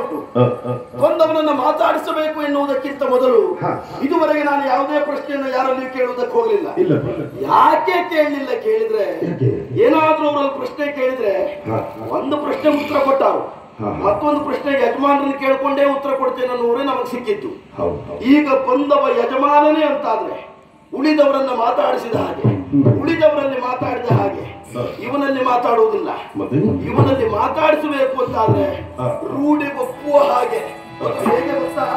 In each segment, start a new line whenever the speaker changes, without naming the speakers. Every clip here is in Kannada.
ಉಂಟು. ಕೊಂದವನನ್ನ ಮಾತಾಡಿಸಬೇಕು ಎನ್ನುವುದಕ್ಕಿಂತ ಮೊದಲು ಇದುವರೆಗೆ ನಾನು ಯಾವುದೇ ಪ್ರಶ್ನೆಯನ್ನು ಯಾರಲ್ಲಿ ಕೇಳುವುದಕ್ಕೆ ಹೋಗಲಿಲ್ಲ. ಯಾಕೆ ಕೇಳಲಿಲ್ಲ ಕೇಳಿದ್ರೆ, ಏನಾದ್ರೂ ಅವರಲ್ಲಿ ಪ್ರಶ್ನೆ ಕೇಳಿದ್ರೆ ಒಂದು ಪ್ರಶ್ನೆ ಉತ್ತರ ಕೊಟ್ಟರು, ಮತ್ತೊಂದು ಪ್ರಶ್ನೆಗೆ ಯಜಮಾನರನ್ನು ಕೇಳ್ಕೊಂಡೇ ಉತ್ತರ ಕೊಡ್ತೇನೆ ಅನ್ನೋರೇ ನಮಗೆ ಸಿಕ್ಕಿತ್ತು. ಈಗ ಬಂದವ ಯಜಮಾನನೇ ಅಂತಾದ್ರೆ ಉಳಿದವರನ್ನ ಮಾತಾಡಿಸಿದ ಹಾಗೆ, ಉಳಿದವರಲ್ಲಿ ಮಾತಾಡಿದ ಹಾಗೆ ಇವನಲ್ಲಿ ಮಾತಾಡುವುದಿಲ್ಲ. ಇವನಲ್ಲಿ ಮಾತಾಡಿಸಬೇಕು ಅಂತಾದ್ರೆ ರೂಢಿಗೊಪ್ಪುವ ಹಾಗೆ. ಹೇಗೆ ಗೊತ್ತಾ?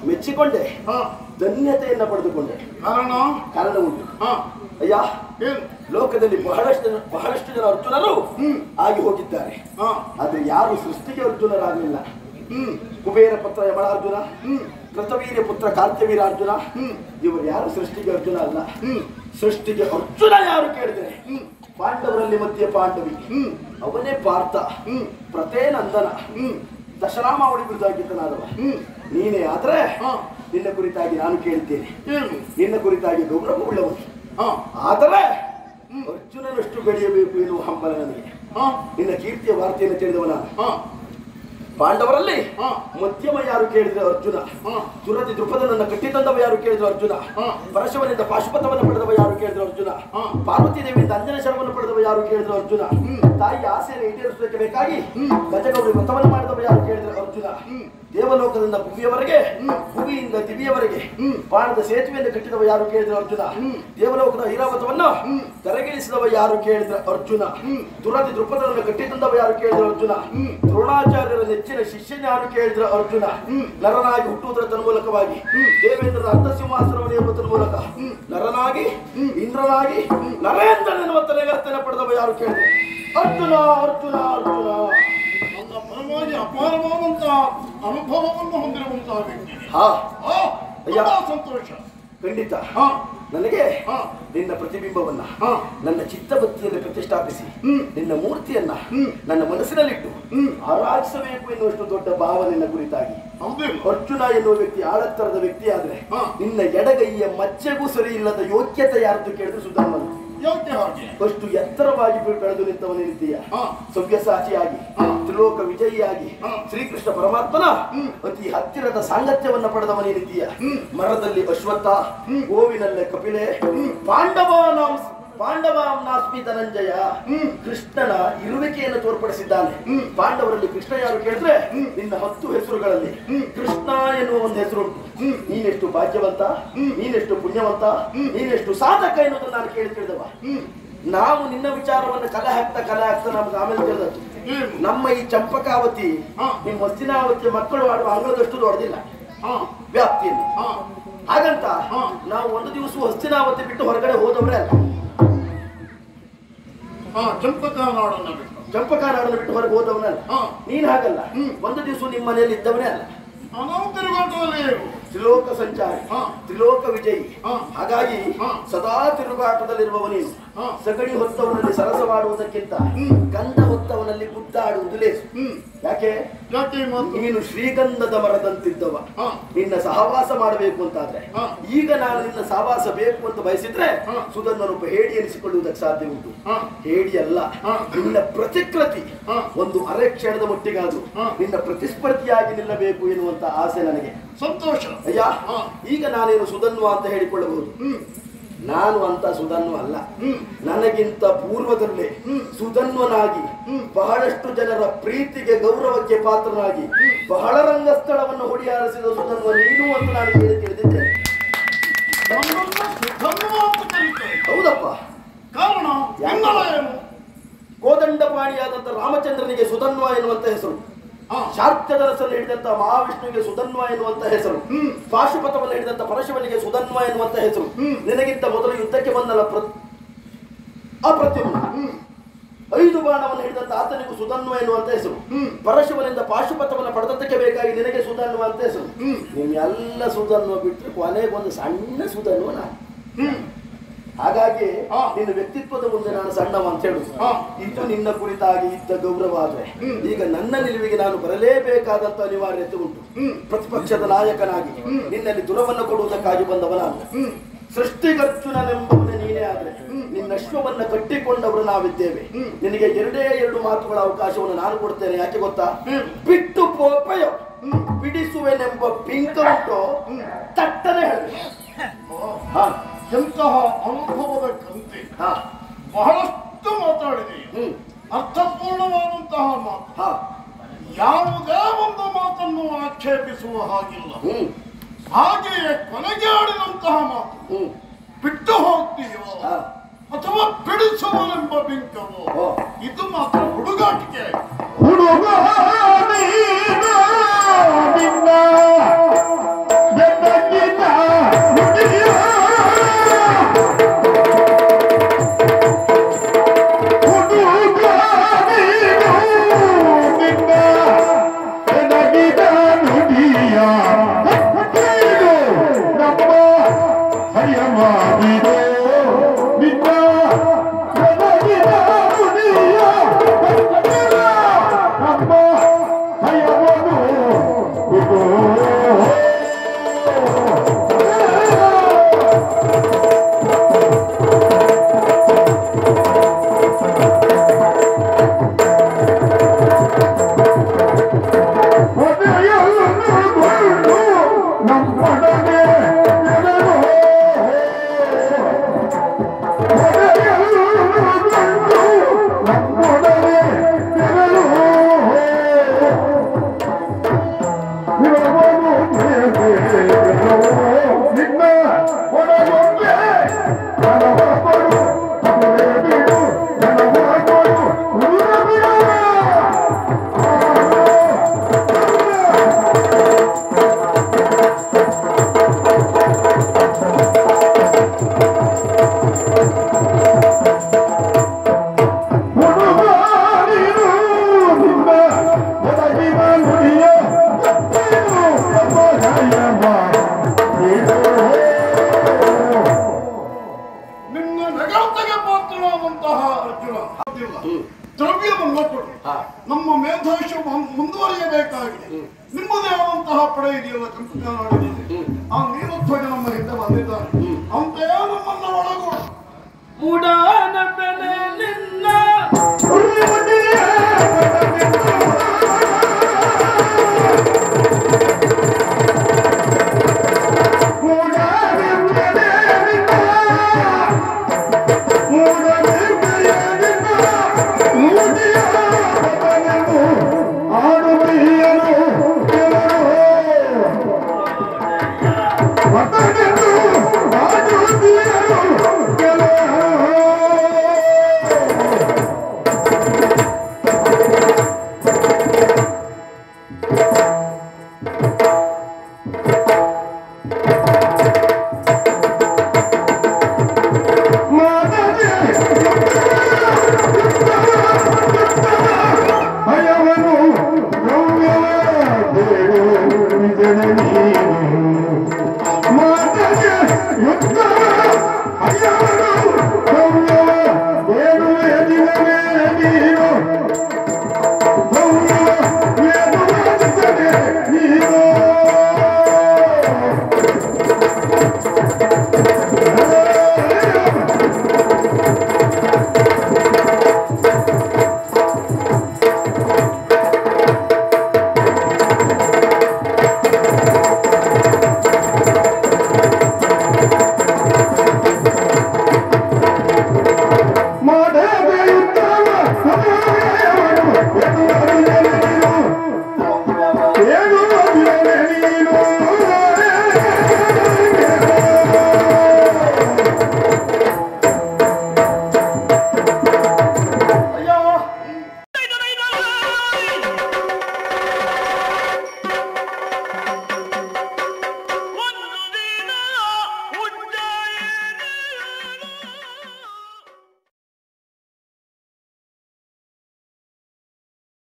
ಮೆಚ್ಚಿಕೊಂಡೆ, ಧನ್ಯತೆಯನ್ನ ಪಡೆದುಕೊಂಡೆ. ಕಾರಣ ಉಂಟು. ಅಯ್ಯ, ಲೋಕದಲ್ಲಿ ಬಹಳಷ್ಟು ಜನ ಅರ್ಜುನರು ಆಗಿ ಹೋಗಿದ್ದಾರೆ. ಆದ್ರೆ ಯಾರು ಸೃಷ್ಟಿಗೆ ಅರ್ಜುನರಾಗಲಿಲ್ಲ. ಕುಬೇರ ಪುತ್ರ ಯಮಳಾರ್ಜುನ, ಕೃತವೀರ್ಯ ಪುತ್ರ ಕಾರ್ತ್ಯವೀರ ಅರ್ಜುನ, ಇವರು ಯಾರು ಸೃಷ್ಟಿಗೆ ಅರ್ಜುನ ಅಲ್ಲ. ಸೃಷ್ಟಿಗೆ ಅರ್ಜುನ ಯಾರು ಕೇಳಿದರೆ ಪಾಂಡವರಲ್ಲಿ ಮಧ್ಯೆ ಪಾಂಡವಿ, ಅವನೇ ಪಾರ್ಥ, ಪ್ರತೇನಂದನ, ದಶರಾಮಾವಳಿ ಕುರಿತಾಗಿದ್ದನಾದವ ನೀನೇ. ಆದ್ರೆ ನಿನ್ನ ಕುರಿತಾಗಿ ನಾನು ಕೇಳಿದ್ದೇನೆ, ನಿನ್ನ ಕುರಿತಾಗಿ ಗೌರವವುಳ್ಳವನು. ಆದರೆ ಅರ್ಜುನನಷ್ಟು ಬೆಳೆಯಬೇಕು ಎನ್ನುವ ಹಂಬಲ ನನಗೆ. ನಿನ್ನ ಕೀರ್ತಿಯ ವಾರ್ತೆಯನ್ನು ತಿಳಿದವನ. ಪಾಂಡವರಲ್ಲಿ ಮಧ್ಯಮ ಯಾರು ಕೇಳಿದ್ರೆ ಅರ್ಜುನ, ದುರತಿ ದೃಪದನನ್ನ ಕಟ್ಟಿ ತಂದವ ಯಾರು ಕೇಳಿದ್ರು ಅರ್ಜುನ, ಪರಶುವನಿಂದ ಪಾಶುಪತವನ್ನು ಪಡೆದವ ಯಾರು ಕೇಳಿದ್ರು ಅರ್ಜುನ, ಪಾರ್ವತಿ ದೇವಿಯಿಂದ ಅಂಜನ ಶರವನ್ನು ಪಡೆದವ ಯಾರು ಕೇಳಿದ್ರು ಅರ್ಜುನ, ತಾಯಿ ಆಸೆಯನ್ನು ಈಡೇರಿಸಲಿಕ್ಕೆ ಬೇಕಾಗಿ ಗಜಗೌರಿ ವ್ರತವನ್ನು ಮಾಡಿದವ ಯಾರು ಕೇಳಿದ್ರು ಅರ್ಜುನ, ದೇವಲೋಕದಿಂದ ಭೂಮಿಯವರೆಗೆ, ಭೂಮಿಯಿಂದ ದಿವಿಯವರೆಗೆ ಬಾಣದ ಸೇತುವೆಯನ್ನು ಕಟ್ಟಿದವ ಯಾರು ಕೇಳಿದ್ರು ಅರ್ಜುನ, ದೇವಲೋಕದ ಐರಾವತವನ್ನು ಕರಗಿಳಿಸಿದವ ಯಾರು ಕೇಳಿದ್ರ ಅರ್ಜುನ, ದುರತಿ ದೃಪದನನ್ನು ಕಟ್ಟಿ ತಂದವ ಯಾರು ಕೇಳಿದ್ರು ಅರ್ಜುನ, ದ್ರೋಣಾಚಾರ್ಯರ ನೆಚ್ಚಿನ ಶಿಷ್ಯನ ಯಾರು ಕೇಳಿದ್ರ ಅರ್ಜುನ, ನರನಾಗಿ ಹುಟ್ಟುವುದರ ತನ್ಮೂಲಕವಾಗಿ ದೇವೇಂದ್ರನ ಅರ್ಧಸಿಂಹಾಸನವನ್ನು ಏರುವುದರ ಮೂಲಕ ನರನಾಗಿ ಇಂದ್ರನಾಗಿ ನರೇಂದ್ರನೆನ್ನುವ ತಲೆಗರ್ತನೆ ಪಡೆದವ ಯಾರು ಕೇಳಿದ್ರು ಅರ್ಜುನ. ಅರ್ಜುನ ಅರ್ಜುನ
ನನ್ನ ಪರವಾಗಿ ಅಪಾರವಾದಂತಹ ಅನುಭವವನ್ನು ಹೊಂದಿರುವಂತಹ ವ್ಯಕ್ತಿ. ಸಂತೋಷ.
ಖಂಡಿತ
ಹಾ
ನನಗೆ
ಹಾ
ನಿನ್ನ ಪ್ರತಿಬಿಂಬವನ್ನ
ಹಾ
ನನ್ನ ಚಿತ್ತಬತ್ತಿಯಲ್ಲಿ ಪ್ರತಿಷ್ಠಾಪಿಸಿ ನಿನ್ನ ಮೂರ್ತಿಯನ್ನ
ಹ್ಮ್
ನನ್ನ ಮನಸ್ಸಿನಲ್ಲಿಟ್ಟು
ಹ್ಮ್
ಆರಾಧಿಸಬೇಕು ಎನ್ನುವಷ್ಟು ದೊಡ್ಡ ಭಾವ ನಿನ್ನ ಕುರಿತಾಗಿ
ಹೌದಿಲ್ಲ
ಅರ್ಜುನ ಎನ್ನುವ ವ್ಯಕ್ತಿ ಆಳತ್ತರದ ವ್ಯಕ್ತಿ ಆದ್ರೆ
ಹಾ
ನಿನ್ನ ಎಡಗೈಯ ಮಚ್ಚೆಗೂ ಸರಿ ಇಲ್ಲದ ಯೋಗ್ಯತೆ ಯಾರ್ದು ಕೇಳಿದ್ರೆ ಸುಧಾಮನ
ಯಾಕೆ ಹಾಗೆ
ಅಷ್ಟು ಎತ್ತರವಾಗಿ ಬೆಳೆದು ನಿಂತವನಿದ್ದೀಯ
ಹಾ
ಸವ್ಯಸಾಚಿಯಾಗಿ
ಹಾ
ತ್ರಿಲೋಕ ವಿಜಯಿಯಾಗಿ
ಹಾ
ಶ್ರೀಕೃಷ್ಣ ಪರಮಾತ್ಮನ ಅತಿ ಹತ್ತಿರದ ಸಾಂಗತ್ಯವನ್ನ ಪಡೆದವನೇನಿದ್ದೀಯ ಮರದಲ್ಲಿ ಅಶ್ವತ್ಥ ಗೋವಿನಲ್ಲೇ ಕಪಿಲೆ ಪಾಂಡವಾಸ್ಮಿ ಧನಂಜಯ ಕೃಷ್ಣನ ಇರುವಿಕೆಯನ್ನು ತೋರ್ಪಡಿಸಿದ್ದಾನೆ ಪಾಂಡವರಲ್ಲಿ ಕೃಷ್ಣ ಯಾರು ಕೇಳಿದ್ರೆ ನಿನ್ನ 10 ಹೆಸರುಗಳಲ್ಲಿ ಕೃಷ್ಣ ಎನ್ನುವ ಒಂದು ಹೆಸರು ಉಂಟು ನೀನೆಷ್ಟು ಭಾಗ್ಯವಂತ ನೀನೆಷ್ಟು ಪುಣ್ಯವಂತ ನೀನೆಷ್ಟು ಸಾಧಕ ಎನ್ನುವುದನ್ನು ನಾನು ತಿಳಿದವ ನಾವು ನಿನ್ನ ವಿಚಾರವನ್ನು ಕಲೆ ಹಾಕ್ತಾ ನಮ್ಗೆ ಆಮೇಲೆ ತಿಳಿದದ್ದು ನಮ್ಮ ಈ ಚಂಪಕಾವತಿ ನಿಮ್ಮ ಹಸ್ತಿನಾವತಿಯ ಮಕ್ಕಳು ಆಡುವ ಅಂಗಳದಷ್ಟು ದೊಡ್ಡದಿಲ್ಲ ವ್ಯಾಪ್ತಿಯಲ್ಲಿ ಹಾಗಂತ ನಾವು ಒಂದು ದಿವಸ ಹಸ್ತಿನಾವತಿ ಬಿಟ್ಟು ಹೊರಗಡೆ ಹೋದವರೇ ಅಲ್ಲ
ಚಂಪಕ
ನಾಡನ್ನು ಬಿಟ್ಟು ಹೊರಗೆ ಹೋದವನಲ್ಲ ನೀನ್ ಹಾಗಲ್ಲ ಒಂದು ದಿವಸ ನಿಮ್ಮ ಮನೆಯಲ್ಲಿ ಇದ್ದವನೇ ಅಲ್ಲ ತ್ರಿಲೋಕ ಸಂಚಾರಿ ತ್ರಿಲೋಕ ವಿಜಯಿ ಹಾಗಾಗಿ ಸದಾ ತಿರುಗಾಟದಲ್ಲಿರುವವ ನೀನು ಸಗಣಿ ಹೊತ್ತವನಲ್ಲಿ ಸರಸ ಮಾಡುವುದಕ್ಕಿಂತ ಗಂಧ ಹೊತ್ತವನಲ್ಲಿ ಗುದ್ದಾಡುವುದು ಲೇಸು ಯಾಕೆ ನೀನು ಶ್ರೀಗಂಧದ ಮರದಂತಿದ್ದವ ನಿನ್ನ ಸಹವಾಸ ಮಾಡಬೇಕು ಅಂತಾದ್ರೆ ಈಗ ನಾನು ನಿನ್ನ ಸಹವಾಸ ಬೇಕು ಅಂತ ಬಯಸಿದ್ರೆ ಸುಧನ್ವನೊಬ್ಬ ಹೇಡಿ ಎನಿಸಿಕೊಳ್ಳುವುದಕ್ಕೆ ಸಾಧ್ಯ ಉಂಟು ಹೇಡಿ ಅಲ್ಲ ನಿನ್ನ ಪ್ರತಿಕೃತಿ ಒಂದು ಅರೆ ಕ್ಷಣದ ಮಟ್ಟಿಗಾದ್ರು ನಿನ್ನ ಪ್ರತಿಸ್ಪರ್ಧಿಯಾಗಿ ನಿಲ್ಲಬೇಕು ಎನ್ನುವಂತ ಆಸೆ ನನಗೆ
ಸಂತೋಷ
ಅಯ್ಯ ಈಗ ನಾನೇನು ಸುಧನ್ವ ಅಂತ ಹೇಳಿಕೊಳ್ಳಬಹುದು ನಾನು ಅಂತ ಸುಧನ್ವ ಅಲ್ಲ ನನಗಿಂತ ಪೂರ್ವದಲ್ಲೇ ಸುಧನ್ವನಾಗಿ ಬಹಳಷ್ಟು ಜನರ ಪ್ರೀತಿಗೆ ಗೌರವಕ್ಕೆ ಪಾತ್ರನಾಗಿ ಬಹಳ ರಂಗಸ್ಥಳವನ್ನು ಹೊಡಿಯಾರಿಸಿದ ಸುಧನ್ವ ನೀನು ಅಂತ ನಾನು ತಿಳಿದಿದ್ದೇನೆ ಹೌದಪ್ಪ
ಕಾರಣ
ಕೋದಂಡಪಾಣಿಯಾದಂತ ರಾಮಚಂದ್ರನಿಗೆ ಸುಧನ್ವ ಎನ್ನುವಂತ ಹೆಸರು ಶಾರ್ಕ್ಯದರಸನ್ನು ಹಿಡಿದಂತ ಮಹಾವಿಷ್ಣುವಿಗೆ ಸುಧನ್ವ ಎನ್ನುವಂತ ಹೆಸರು ಪಾಶುಪತವನ್ನು ಹಿಡಿದಂತ ಪರಶುವನಿಗೆ ಸುಧನ್ವ ಎನ್ನುವಂತ ಹೆಸರು ನಿನಗಿಂತ ಮೊದಲು ಯುದ್ಧಕ್ಕೆ ಬಂದಲ್ಲ ಅಪ್ರತ್ಯುಮ್ನ 5 ಬಾಣವನ್ನು ಹಿಡಿದಂತ ಆತನಿಗೂ ಸುಧನ್ವ ಎನ್ನುವಂತ ಹೆಸರು ಪರಶುವನಿಂದ ಪಾಶುಪತವನ್ನು ಪಡೆದದ್ದಕ್ಕೆ ಬೇಕಾಗಿ ನಿನಗೆ ಸುಧನ್ವ ಅಂತ ಹೆಸರು ನಿಮ್ಮೆಲ್ಲ ಸುಧನ್ವ ಬಿಟ್ಟರೆ ಕೊನೆಗೊಂದು ಸಣ್ಣ ಸುಧನ್ವ ನಾನು ಹಾಗಾಗಿ ನಿನ್ನ ವ್ಯಕ್ತಿತ್ವದ ಮುಂದೆ ನಾನು ಸಣ್ಣವ ಅಂತ ಹೇಳುದು ಇದು ನಿನ್ನ ಕುರಿತಾಗಿ ಇದ್ದ ಗೌರವ ಆದ್ರೆ ಈಗ ನನ್ನ ನಿಲುವಿಗೆ ನಾನು ಬರಲೇಬೇಕಾದಂತ ಅನಿವಾರ್ಯತೆ ಉಂಟು ಪ್ರತಿಪಕ್ಷದ ನಾಯಕನಾಗಿ ನಿನ್ನಲ್ಲಿ ದುರವನ್ನು ಕೊಡುವುದಕ್ಕಾಗಿ ಬಂದವನಾಗ ಸೃಷ್ಟಿಗರ್ಜುನನೆಂಬವನೇ ನೀನೇ ಆದ್ರೆ ನಿನ್ನ ಅಶ್ವವನ್ನ ಕಟ್ಟಿಕೊಂಡವರು ನಾವಿದ್ದೇವೆ ನಿನಗೆ 2 ಮಾತುಗಳ ಅವಕಾಶವನ್ನು ನಾನು ಕೊಡ್ತೇನೆ ಯಾಕೆ ಗೊತ್ತಾ ಬಿಟ್ಟು ಪೋಪಯ ಬಿಡಿಸುವೆನೆಂಬ ಪಿಂಕ ಉಂಟು ತಟ್ಟನೆ ಹೇಳಿ
ಎಂತಹ ಅನುಭವದ ಕಂತೆ ಬಹಳಷ್ಟು ಮಾತಾಡಿದೆ ಅರ್ಥಪೂರ್ಣವಾದಂತಹ ಮಾತು ಯಾವುದೇ ಒಂದು ಮಾತನ್ನು ಆಕ್ಷೇಪಿಸುವ ಹಾಗಿಲ್ಲ ಹಾಗೆಯೇ ಕೊನೆಗೆ ಆಡಿದಂತಹ ಮಾತು ಬಿಟ್ಟು ಹೋಗ್ತೀಯೋ ಅಥವಾ ಬಿಡಿಸುವನೆಂಬ ಬಿಂಕವೋ ಇದು ಮಾತ್ರ ಹುಡುಗಾಟಿಕೆ
Hey,
ಅನ್ನುವಂತಹ ಪಡೆ ಇದೆಯಲ್ಲ ಕಂಪನಿಯಲ್ಲಿ ಆ ನೀಲಧ್ವಜ ನಮ್ಮ ಹಿಂದೆ ಬಂದಿದ್ದಾನೆ. ಅಂತೆಯೇ ನಮ್ಮನ್ನ ಒಳಗೂಡ
ಉಡಾನ ಬೆಲೆ ನಿನ್ನ
ಭಯವನು ಗೌರವ ಬೇಡು ಜನನೀ